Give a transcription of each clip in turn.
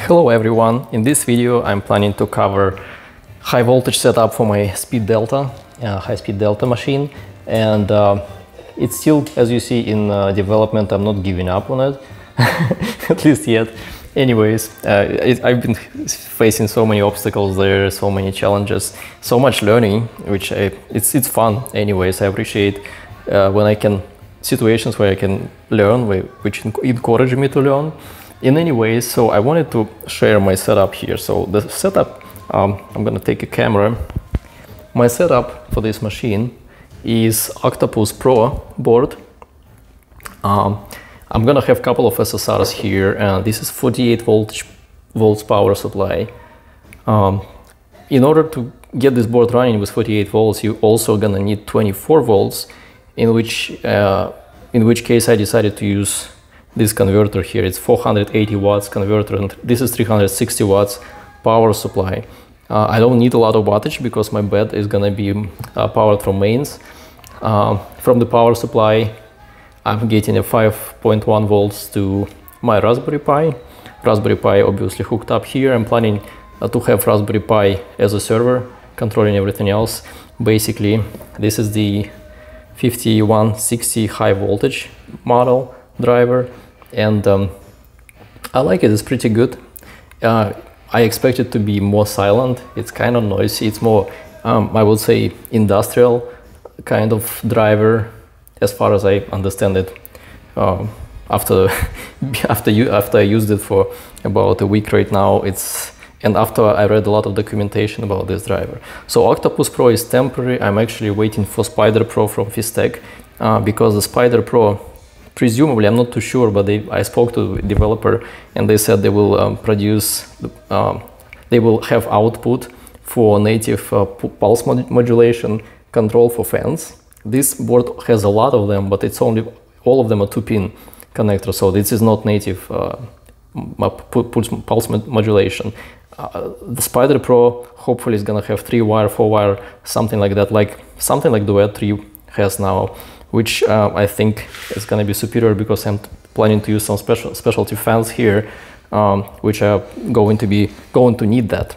Hello everyone, in this video I'm planning to cover high voltage setup for my speed delta, high speed delta machine, and it's still, as you see, in development. I'm not giving up on it, at least yet. Anyways, I've been facing so many obstacles there, so many challenges, so much learning, which it's fun. Anyways, I appreciate when I can, situations where I can learn, which encourage me to learn. In any way, so I wanted to share my setup here. So the setup, I'm gonna take a camera. My setup for this machine is Octopus Pro board. I'm gonna have a couple of SSRs here, and this is 48 volts power supply. In order to get this board running with 48 volts, you also gonna need 24 volts, in which case I decided to use this converter here. It's 480 watts converter, and this is 360 watts power supply. I don't need a lot of wattage because my bed is gonna be powered from mains. From the power supply, I'm getting a 5.1 volts to my Raspberry Pi. Raspberry Pi obviously hooked up here. I'm planning to have Raspberry Pi as a server, controlling everything else. Basically, this is the 5160 high voltage model driver, and I like it. It's pretty good. I expect it to be more silent. It's kind of noisy. It's more, I would say, industrial kind of driver, as far as I understand it. After I used it for about a week right now, and after I read a lot of documentation about this driver. So Octopus Pro is temporary. I'm actually waiting for Spider Pro from Fistech, because the Spider Pro, presumably, I'm not too sure, but I spoke to the developer and they said they will they will have output for native pulse modulation control for fans. This board has a lot of them, but it's only, all of them are 2-pin connectors, so this is not native pulse modulation. The Spider Pro hopefully is gonna have 3-wire, 4-wire, something like that, something like Duet 3 has now, which I think is going to be superior because I'm planning to use some specialty fans here, which are going to need that.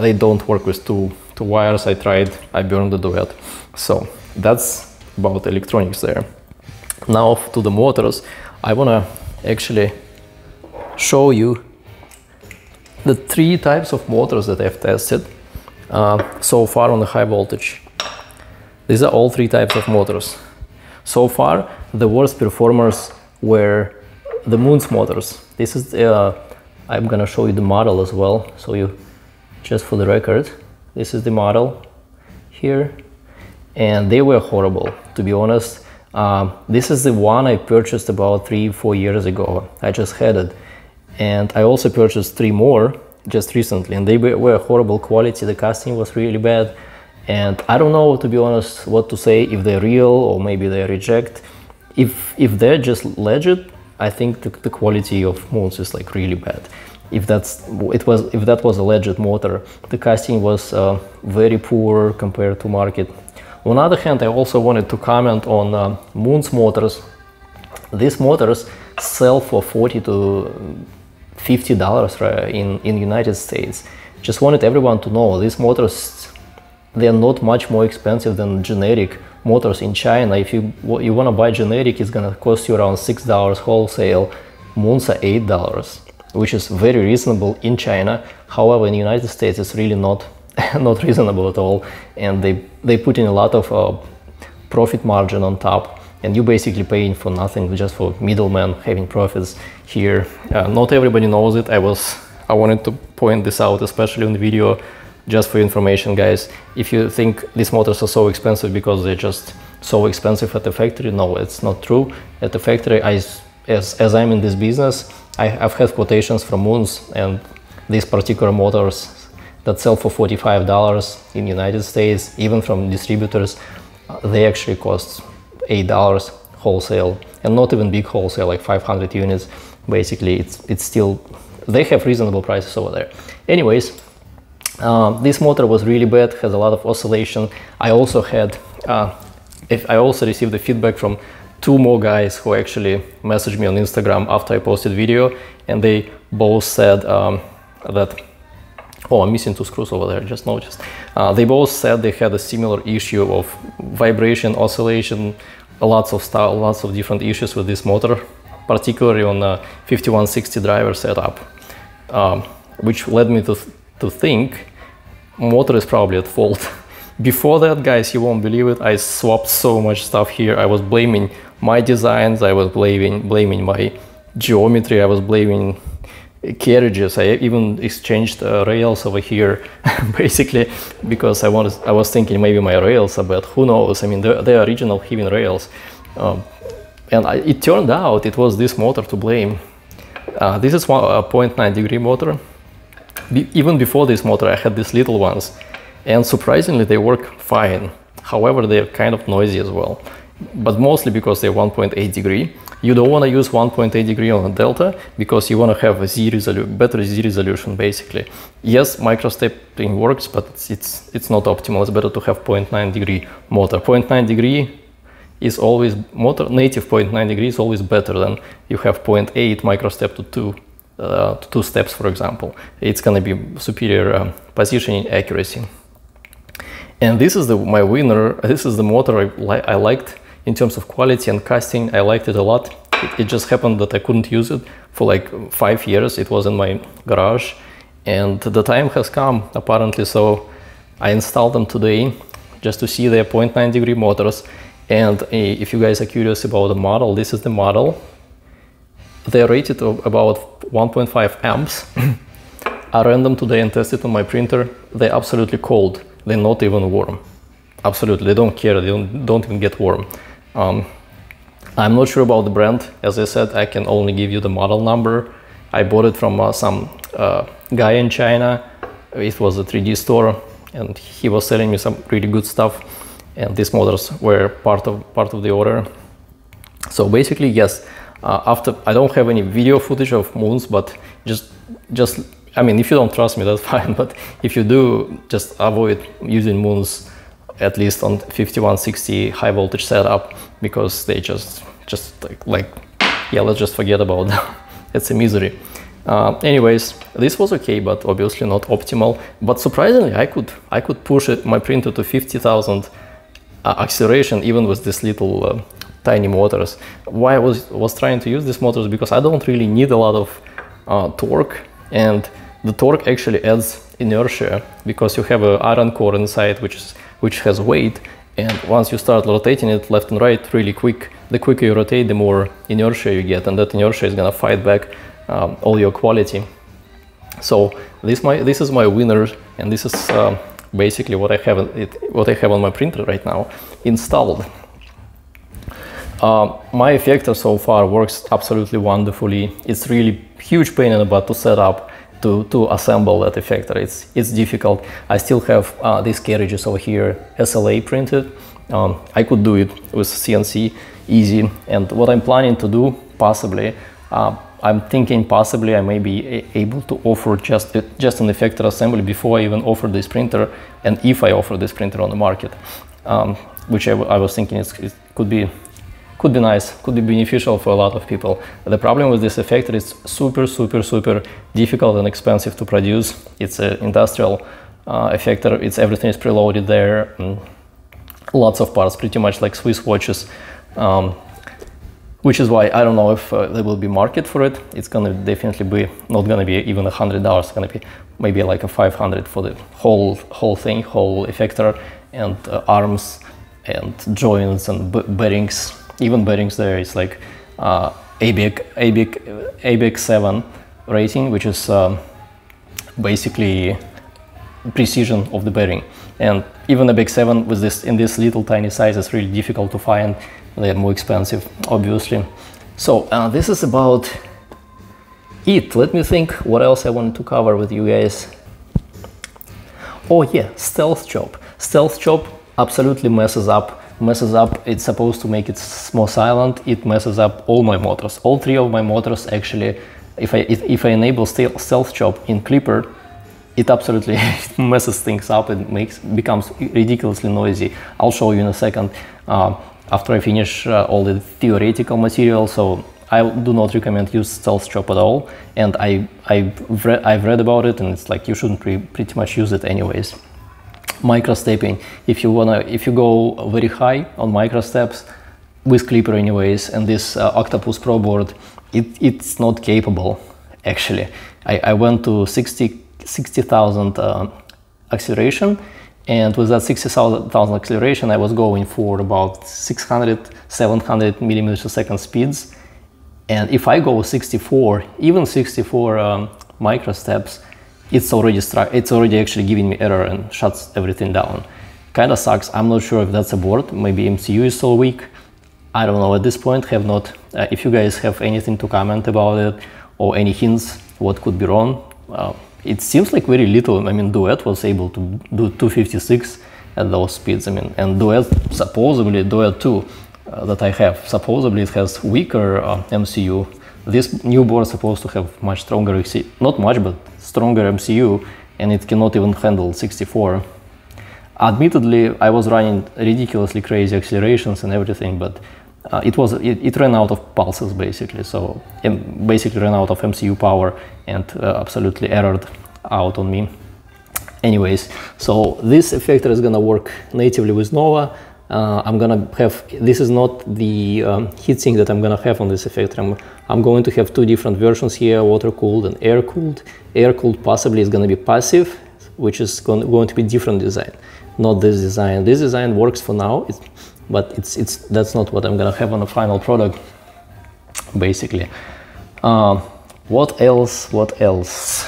They don't work with two wires. I tried, I burned the Duet. So that's about electronics there. Now to the motors, I want to actually show you the 3 types of motors that I've tested so far on the high voltage. These are all 3 types of motors. So far, the worst performers were the MOONS motors. This is, I'm gonna show you the model as well, so you, just for the record, this is the model here, and they were horrible, to be honest. This is the one I purchased about 3-4 years ago. I just had it, and I also purchased 3 more just recently, and they were horrible quality. The casting was really bad. And I don't know, to be honest, what to say, if they're real or maybe they reject. If they're just legit, I think the quality of MOONS is like really bad. If that was a legit motor, the casting was very poor compared to market. On the other hand, I also wanted to comment on MOONS motors. These motors sell for $40 to $50 in United States. Just wanted everyone to know these motors, they are not much more expensive than generic motors in China. If you want to buy generic, it's going to cost you around $6 wholesale. MOONS are $8, which is very reasonable in China. However, in the United States, it's really not reasonable at all. And they put in a lot of profit margin on top, and you're basically paying for nothing, just for middlemen having profits here. Not everybody knows it. I wanted to point this out, especially in the video, just for information, guys. If you think these motors are so expensive because they're just so expensive at the factory, no, it's not true. At the factory, as I'm in this business, I've had quotations from MOONS, and these particular motors that sell for $45 in the United States, even from distributors, they actually cost $8 wholesale, and not even big wholesale, like 500 units. Basically, it's still, they have reasonable prices over there. Anyways, this motor was really bad, has a lot of oscillation. I also received the feedback from 2 more guys who actually messaged me on Instagram after I posted video, and they both said that, oh, I'm missing two screws over there, just noticed. They both said they had a similar issue of vibration, oscillation, lots of stuff, lots of different issues with this motor, particularly on a 5160 driver setup, which led me to think motor is probably at fault. Before that, guys, you won't believe it, I swapped so much stuff here. I was blaming my designs, I was blaming my geometry, I was blaming carriages. I even exchanged rails over here, basically, because I was thinking maybe my rails are bad. Who knows? I mean, they're original Heaven rails, and it turned out it was this motor to blame. This is a 0.9 degree motor. Even before this motor, I had these little ones, and surprisingly, they work fine. However, they're kind of noisy as well, but mostly because they're 1.8 degree. You don't want to use 1.8 degree on a delta because you want to have a better Z resolution, basically. Yes, microstepping works, but it's not optimal. It's better to have 0.9 degree motor. 0.9 degree is always native 0.9 degree is always better than you have 0.8 microstep to 2 steps, for example. It's going to be superior positioning accuracy. And this is my winner. This is the motor I liked. In terms of quality and casting, I liked it a lot. It just happened that I couldn't use it for like 5 years. It was in my garage, and the time has come, apparently, so I installed them today just to see their 0.9 degree motors. And if you guys are curious about the model, this is the model. They're rated about 1.5 amps. I ran them today and tested on my printer. They're absolutely cold. They're not even warm. Absolutely, they don't care. They don't even get warm. I'm not sure about the brand. As I said, I can only give you the model number. I bought it from some guy in China. It was a 3D store, and he was selling me some really good stuff. And these motors were part of the order. So basically, yes. After, I don't have any video footage of Moons, but just I mean, if you don't trust me, that's fine. But if you do, just avoid using Moons, at least on 5160 high voltage setup, because they just like yeah, let's just forget about them. It's a misery. Anyways, this was okay, but obviously not optimal. But surprisingly, I could push my printer to 50,000 acceleration even with this little tiny motors. Why I was trying to use these motors, because I don't really need a lot of torque, and the torque actually adds inertia because you have an iron core inside which has weight, and once you start rotating it left and right really quick, the quicker you rotate, the more inertia you get, and that inertia is gonna fight back all your quality. So this is my winner, and this is basically what I have on my printer right now installed. My effector so far works absolutely wonderfully. It's really huge pain in the butt to set up, to assemble that effector. It's difficult. I still have these carriages over here SLA printed. I could do it with CNC easy, and what I'm planning to do, possibly, I'm thinking possibly I may be able to offer just an effector assembly before I even offer this printer, and if I offer this printer on the market, which I was thinking it could be nice, could be beneficial for a lot of people. The problem with this effector is super difficult and expensive to produce. It's an industrial effector. Everything is preloaded there. Lots of parts, pretty much like Swiss watches, which is why I don't know if there will be market for it. It's gonna definitely be not gonna be even $100. It's gonna be maybe like a 500 for the whole thing, whole effector, and arms and joints and bearings. Even bearings there, it's like ABEC 7 rating, which is basically precision of the bearing. And even ABEC 7 with this in this little tiny size is really difficult to find. They're more expensive, obviously. So this is about it. Let me think what else I wanted to cover with you guys. Oh yeah, stealth chop. Stealth chop absolutely messes up. It's supposed to make it more silent. It messes up all my motors. All 3 of my motors actually, if I enable stealth chop in Clipper, it absolutely messes things up and becomes ridiculously noisy. I'll show you in a second after I finish all the theoretical material. So I do not recommend use stealth chop at all, and I've read about it, and it's like you shouldn't pretty much use it anyways. Microstepping, if you go very high on microsteps with Clipper anyways, and this Octopus Pro board, it's not capable actually. I went to 60,000 acceleration, and with that 60,000 acceleration I was going for about 600-700 millimeters a second speeds, and if I go 64, even 64 microsteps, it's already actually giving me error and shuts everything down. Kinda sucks. I'm not sure if that's a board, maybe MCU is so weak, I don't know at this point. Have not if you guys have anything to comment about it or any hints what could be wrong. It seems like very little. I mean, Duet was able to do 256 at those speeds. I mean, and supposedly Duet 2 that I have, supposedly it has weaker MCU. This new board is supposed to have much stronger, not much, but stronger MCU, and it cannot even handle 64. Admittedly, I was running ridiculously crazy accelerations and everything, but it ran out of pulses basically, so it basically ran out of MCU power and absolutely errored out on me. Anyways, so this effector is gonna work natively with Nova. I'm gonna have, this is not the heatsink that I'm gonna have on this effector. I'm going to have two different versions here, water-cooled and air-cooled. Air-cooled possibly is gonna be passive, which is going to be different design, not this design. This design works for now, but that's not what I'm gonna have on the final product, basically. What else? What else?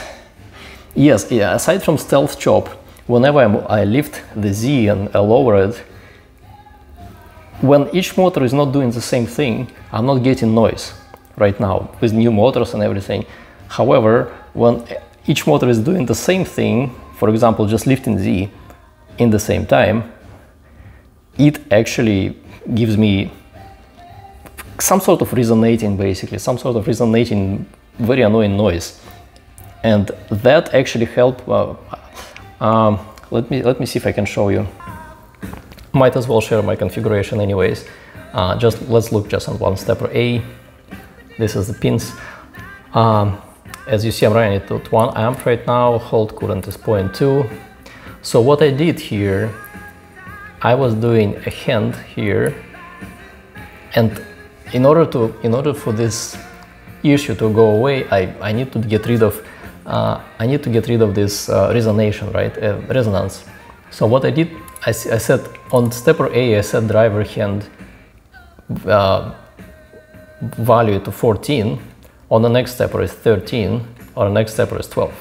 Yes, yeah. Aside from stealth chop, whenever I lift the Z and I lower it, when each motor is not doing the same thing, I'm not getting noise right now with new motors and everything. However, when each motor is doing the same thing, for example, just lifting Z in the same time, it actually gives me some sort of resonating, basically, some sort of resonating, very annoying noise. And that actually helped. Let me see if I can show you. Might as well share my configuration anyways. Let's look just on one stepper A. This is the pins. As you see, I'm running it at 1 amp right now. Hold current is 0.2. So what I did here, I was doing a hand here, and in order for this issue to go away, I need to get rid of this resonation, right? Resonance. So what I did, I set on stepper A, I set driver hand value to 14. On the next stepper is 13, or the next stepper is 12.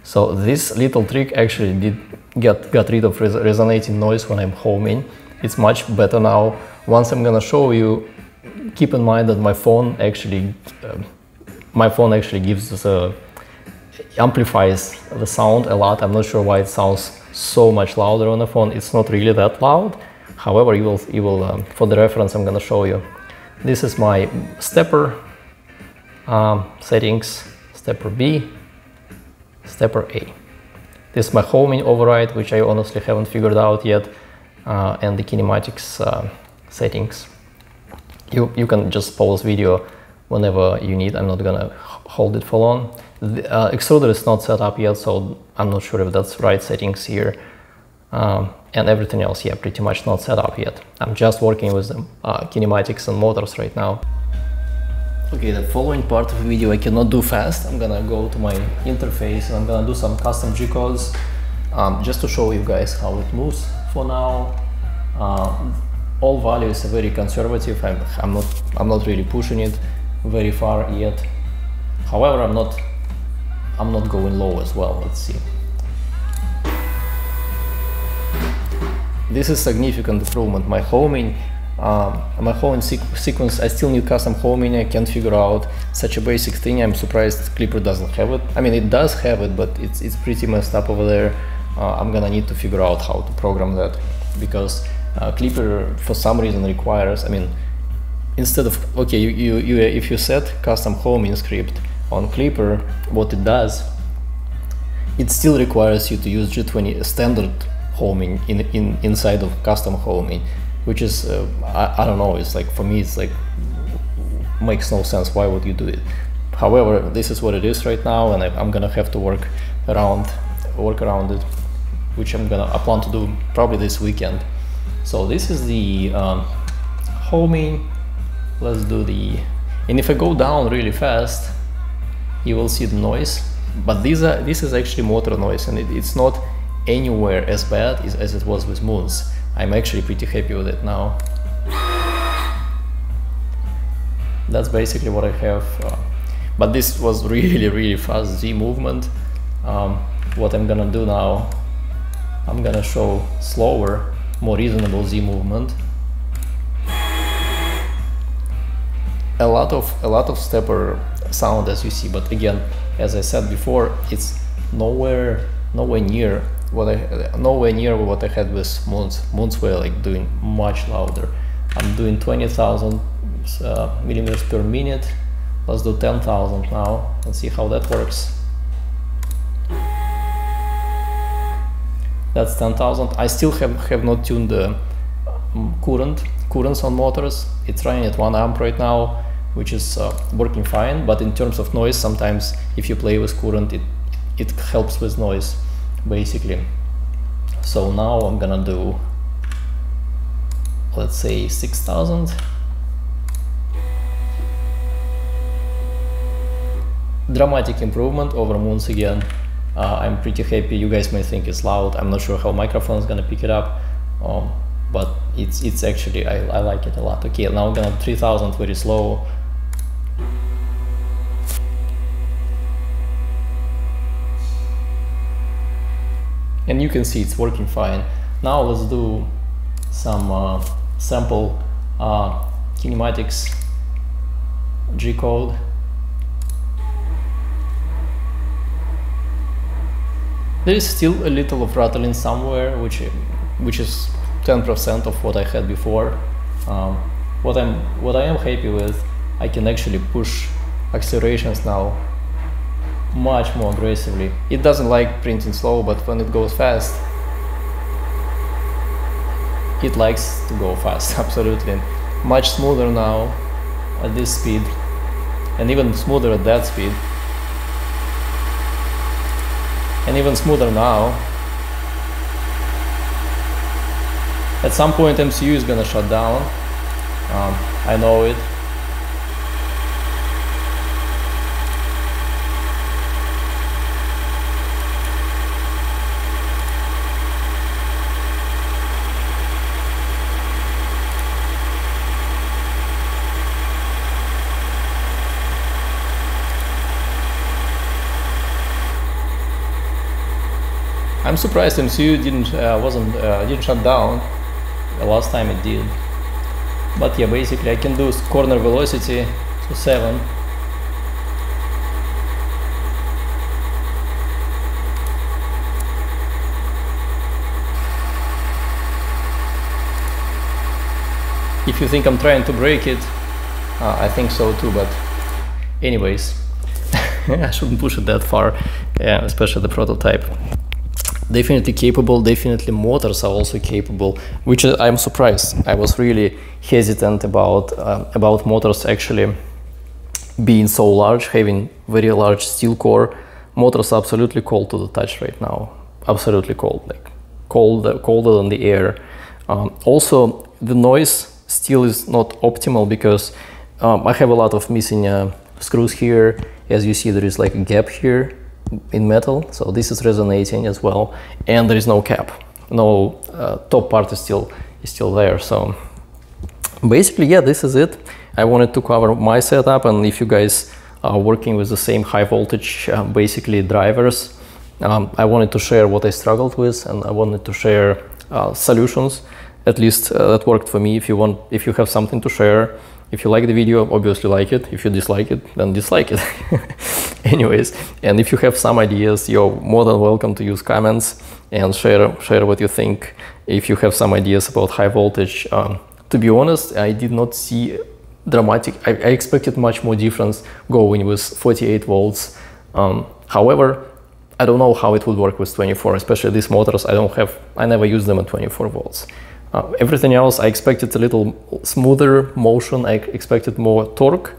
So this little trick actually got rid of resonating noise when I'm homing. It's much better now. Once I'm gonna show you, keep in mind that my phone actually amplifies the sound a lot. I'm not sure why it sounds so much louder on the phone. It's not really that loud. However, you will for the reference, I'm gonna show you. This is my stepper settings, stepper B, stepper A. This is my homing override, which I honestly haven't figured out yet, and the kinematics settings. You can just pause video whenever you need. I'm not gonna hold it for long. The extruder is not set up yet, so I'm not sure if that's right settings here. And everything else, yeah, pretty much not set up yet. I'm just working with the kinematics and motors right now. Okay, the following part of the video I cannot do fast. I'm gonna go to my interface and I'm gonna do some custom G-codes just to show you guys how it moves for now. All values are very conservative. I'm not really pushing it very far yet. However, I'm not going low as well. Let's see. This is significant improvement. My homing sequence, I still need custom homing. I can't figure out such a basic thing. I'm surprised Clipper doesn't have it. I mean, it does have it, but it's pretty messed up over there. I'm gonna need to figure out how to program that, because Clipper for some reason requires, I mean, instead of, okay, if you set custom homing script on Clipper, what it does, it still requires you to use G20 standard homing inside of custom homing, which is I don't know, it's like, for me it's like makes no sense. Why would you do it? However, this is what it is right now, and I'm gonna have to work around it, which I plan to do probably this weekend. So this is the homing. Let's do the, and if I go down really fast, you will see the noise, but this is actually motor noise, and it's not anywhere as bad as it was with Moons. I'm actually pretty happy with it now. That's basically what I have, but this was really fast Z movement. What I'm gonna do now, I'm gonna show slower, more reasonable Z movement. A lot of stepper sound, as you see, but again, as I said before, it's nowhere near what I had with Moons. Moons were like doing much louder. I'm doing 20,000 millimeters per minute. Let's do 10,000 now and see how that works. That's 10,000. I still have not tuned the currents on motors. It's running at 1 amp right now, which is working fine, but in terms of noise, sometimes if you play with current, it helps with noise, basically. So now I'm gonna do, let's say 6,000. Dramatic improvement over Moons again. I'm pretty happy. You guys may think it's loud. I'm not sure how microphone is gonna pick it up, but it's actually, I like it a lot. Okay, now I'm gonna 3,000 very slow. And you can see it's working fine. Now let's do some sample Kinematics G code. There is still a little of rattling somewhere, which is 10% of what I had before. What I am happy with, I can actually push accelerations now much more aggressively. It doesn't like printing slow, but when it goes fast, it likes to go fast. Absolutely. Much smoother now at this speed, and even smoother at that speed, and even smoother now. At some point MCU is gonna shut down. I know it. I'm surprised MCU didn't shut down. The last time it did. But yeah, basically I can do corner velocity to 7. If you think I'm trying to break it, I think so too, but anyways, I shouldn't push it that far, yeah, especially the prototype. Definitely capable, definitely motors are also capable, which I'm surprised. I was really hesitant about motors actually being so large, having very large steel core. Motors are absolutely cold to the touch right now, absolutely cold, like colder than the air. Also, the noise still is not optimal because I have a lot of missing screws here. As you see, there is like a gap here in metal, so this is resonating as well, and there is no cap, no top part is still there. So basically, yeah, this is it. I wanted to cover my setup, and if you guys are working with the same high voltage basically drivers, I wanted to share what I struggled with, and I wanted to share solutions, at least that worked for me. If you have something to share, if you like the video, obviously like it. If you dislike it, then dislike it. Anyways, and if you have some ideas, you're more than welcome to use comments and share what you think. If you have some ideas about high voltage, to be honest, I did not see dramatic. I expected much more difference going with 48 volts. However, I don't know how it would work with 24, especially these motors. I never use them at 24 volts. Everything else, I expected a little smoother motion. I expected more torque,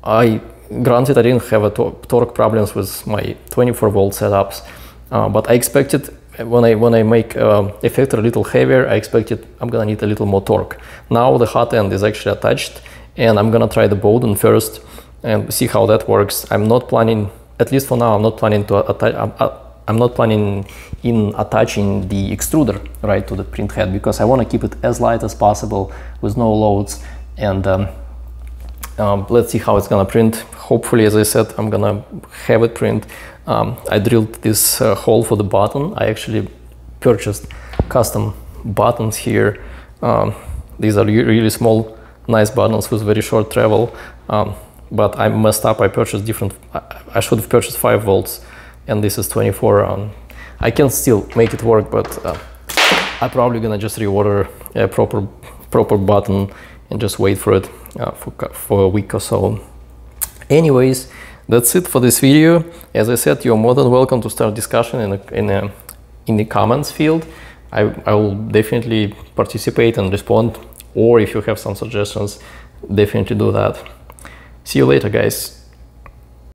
Granted, I didn't have a torque problems with my 24-volt setups, but I expected when I make effector a little heavier, I expected I'm gonna need a little more torque. Now the hot end is actually attached, and I'm gonna try the Bowden first and see how that works. I'm not planning, at least for now, I'm not planning to attach. I'm not planning in attaching the extruder right to the print head, because I want to keep it as light as possible with no loads. And let's see how it's gonna print. Hopefully, as I said, I'm gonna have it print. I drilled this hole for the button. I actually purchased custom buttons here. These are really small, nice buttons with very short travel. But I messed up. I purchased different. I should have purchased 5 volts, and this is 24. I can still make it work, but I'm probably gonna just reorder a proper button and just wait for it for a week or so. Anyways, that's it for this video. As I said, you're more than welcome to start discussion in the comments field. I will definitely participate and respond, or if you have some suggestions, definitely do that. See you later, guys.